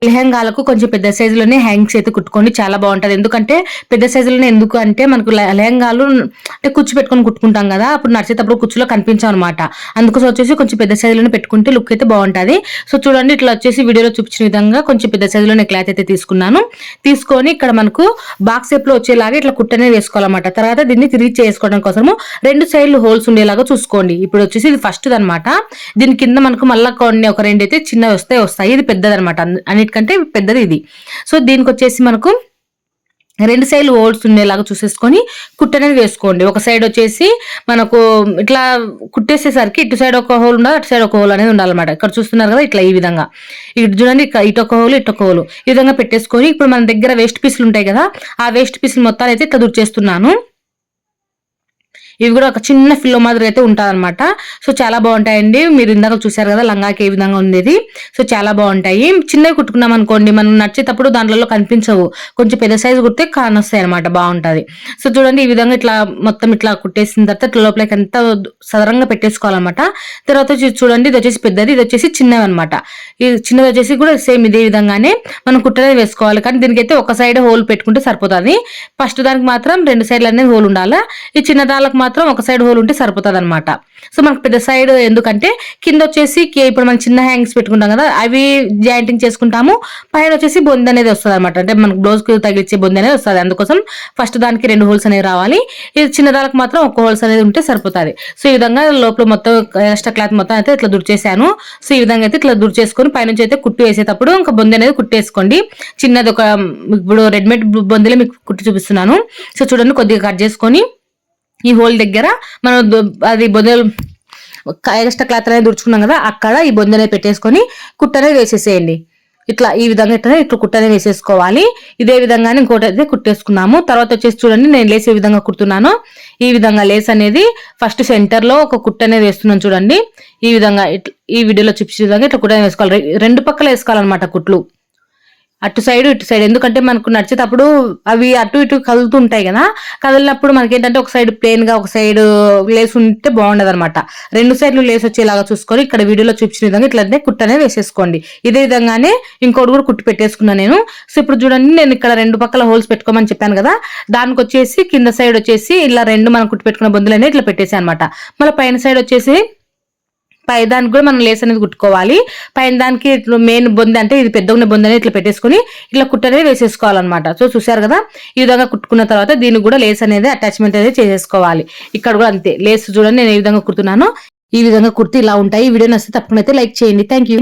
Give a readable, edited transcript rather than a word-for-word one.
లెహంగాలకు కొంచెం పెద్ద సైజులోనే హ్యాంగ్స్ అయితే కుట్టుకోండి, చాలా బాగుంటది. ఎందుకంటే పెద్ద సైజులోనే ఎందుకు అంటే మనకు లెహంగాలు అంటే కుచ్చు పెట్టుకొని కుట్టుకుంటాం కదా, అప్పుడు నడిచేటప్పుడు కుచ్చులో కనిపించాం అనమాట. అందుకోసం వచ్చేసి కొంచెం పెద్ద సైజులోనే పెట్టుకుంటే లుక్ అయితే బాగుంటది. సో చూడండి, ఇట్లా వచ్చేసి వీడియోలో చూపించిన విధంగా కొంచెం పెద్ద సైజులోనే క్లాత్ అయితే తీసుకున్నాను. తీసుకొని ఇక్కడ మనకు బాక్స్ షేప్ లో వచ్చేలాగా ఇట్లా కుట్టనే వేసుకోవాలన్నమాట. తర్వాత దీన్ని తిరిగి చేసుకోవడం కోసము 2 సైడ్లు హోల్స్ ఉండేలాగా చూసుకోండి. ఇప్పుడు వచ్చేసి ఇది ఫస్ట్ అనమాట. దీని కింద మనకు మళ్ళా కొన్ని ఒక 2 అయితే చిన్నవి వస్తాయి. ఇది పెద్దదనమాట, కంటే పెద్దది ఇది. సో దీనికి వచ్చేసి మనకు 2 సైడ్లు హోల్స్ ఉండేలాగా చూసేసుకొని కుట్టనేది వేసుకోండి. ఒక సైడ్ వచ్చేసి మనకు ఇట్లా కుట్టేసేసరికి ఇటు సైడ్ ఒక హోల్ ఉండాలి, అటు సైడ్ ఒక హోల్ అనేది ఉండాలన్నమాట. ఇక్కడ చూస్తున్నారు కదా, ఇట్లా ఈ విధంగా ఇటు చూడండి, ఇటు ఒక హోల్, ఇటు ఒక హోల్, ఈ విధంగా పెట్టేసుకొని ఇప్పుడు మన దగ్గర వేస్ట్ పీసులు ఉంటాయి కదా, ఆ వేస్ట్ పీసులు మొత్తాలు అయితే ఇట్లా దుర్చేస్తున్నాను. ఇవి కూడా ఒక చిన్న ఫిల్లో మాదిరి అయితే ఉంటుందన్నమాట. సో చాలా బాగుంటాయండి. మీరు ఇందాక చూసారు కదా లంగాకి ఏ విధంగా ఉండేది. సో చాలా బాగుంటాయి. చిన్నవి కుట్టుకున్నాం అనుకోండి, మనం నడిచేటప్పుడు దాంట్లో కనిపించవు. కొంచెం పెద్ద సైజు కుడితే కానొస్తాయి అనమాట, బాగుంటది. సో చూడండి, ఈ విధంగా ఇట్లా మొత్తం ఇట్లా కుట్టేసిన తర్వాత ఇట్లా లోపలికి ఎంత సదరంగా పెట్టేసుకోవాలన్నమాట. తర్వాత వచ్చి చూడండి, ఇది వచ్చేసి పెద్దది, ఇది వచ్చేసి చిన్నవి అనమాట. ఈ చిన్నది వచ్చేసి కూడా సేమ్ ఇదే విధంగానే మనం కుట్టనే వేసుకోవాలి. కానీ దీనికైతే ఒక సైడ్ హోల్ పెట్టుకుంటే సరిపోతుంది. ఫస్ట్ దానికి మాత్రం 2 సైడ్లు అనేది హోల్ ఉండాలి. ఈ చిన్న దానికి మాత్రం ఒక సైడ్ హోల్ ఉంటే సరిపోతుంది అనమాట. సో మనకు పెద్ద సైడ్ ఎందుకంటే కింద వచ్చేసి ఇప్పుడు మనం చిన్న హ్యాంగ్స్ పెట్టుకుంటాం కదా, అవి జాయింటింగ్ చేసుకుంటాము. పైన వచ్చేసి బొంది అనేది వస్తుంది అనమాట, అంటే మనకు బ్లౌజ్ కి తగిలిచ్చే బొంది అనేది వస్తుంది. అందుకోసం ఫస్ట్ దానికి 2 హోల్స్ అనేవి రావాలి. ఇది చిన్న దానికి మాత్రం ఒక హోల్స్ అనేది ఉంటే సరిపోతుంది. సో ఈ విధంగా లోపల మొత్తం ఎక్స్ట్రా క్లాత్ మొత్తం అయితే ఇట్లా దుర్చేసాను. సో ఈ విధంగా అయితే ఇట్లా దుర్చేసుకొని పైనుంచి అయితే కుట్టు వేసేటప్పుడు ఇంకా బొంది అనేది కుట్టేసుకోండి. చిన్నది ఒక ఇప్పుడు రెడీమేడ్ బొందిలో మీకు కుట్టి చూపిస్తున్నాను. సో చూడండి, కొద్దిగా కట్ చేసుకొని ఈ హోల్ దగ్గర మనం అది బొందలు ఎక్స్ట్రా క్లాత్ అనేది దుడుచుకున్నాం కదా, అక్కడ ఈ బొంద అనేది పెట్టేసుకొని కుట్టనే వేసేసేయండి. ఇట్లా ఈ విధంగా ఇట్లా కుట్టనే వేసేసుకోవాలి. ఇదే విధంగానే ఇంకోటి అయితే కుట్టేసుకున్నాము. తర్వాత వచ్చేసి చూడండి, నేను లేస్ ఏ విధంగా కుడుతున్నాను. ఈ విధంగా లేస్ అనేది ఫస్ట్ సెంటర్ లో ఒక కుట్ట అనేది వేస్తున్నాను చూడండి. ఈ విధంగా ఈ వీడియోలో చూపించే విధంగా ఇట్లా కుట్టనే వేసుకోవాలి. 2 పక్కల వేసుకోవాలన్నమాట కుట్లు, అటు సైడ్ ఇటు సైడ్. ఎందుకంటే మనకు నడిచేటప్పుడు అవి అటు ఇటు కదులుతూ ఉంటాయి కదా, కదిలినప్పుడు మనకి ఏంటంటే ఒక సైడ్ ప్లెయిన్ గా ఒక సైడ్ లేస్ ఉంటే బాగుండదు అనమాట. 2 సైడ్లు లేస్ వచ్చేలాగా చూసుకొని ఇక్కడ వీడియోలో చూపించిన విధంగా ఇట్లనే కుట్టనే వేసేసుకోండి. ఇదే విధంగానే ఇంకోటి కూడా కుట్టి పెట్టేసుకున్నాను నేను. సో ఇప్పుడు చూడండి, నేను ఇక్కడ 2 పక్కల హోల్స్ పెట్టుకోమని చెప్పాను కదా, దానికి వచ్చేసి కింద సైడ్ వచ్చేసి ఇలా 2 మనం కుట్టి పెట్టుకున్న బొందులు అనేది ఇట్లా పెట్టేసాను అనమాట. మళ్ళీ పైన సైడ్ వచ్చేసి పై దానికి కూడా మనం లేస్ అనేది కుట్టుకోవాలి. పైన దానికి మెయిన్ బొంది అంటే ఇది పెద్దగా బొంది అనేది ఇట్లా పెట్టేసుకుని ఇట్లా కుట్టనే వేసేసుకోవాలన్నమాట. సో చూసారు కదా, ఈ విధంగా కుట్టుకున్న తర్వాత దీనికి కూడా లేస్ అనేది అటాచ్మెంట్ అనేది చేసేసుకోవాలి. ఇక్కడ కూడా అంతే, లేస్ చూడండి నేను ఏ విధంగా కుడుతున్నాను. ఈ విధంగా కుర్తి ఇలా ఉంటాయి. ఈ వీడియో నచ్చితే తప్పకుండా అయితే లైక్ చేయండి. Thank you.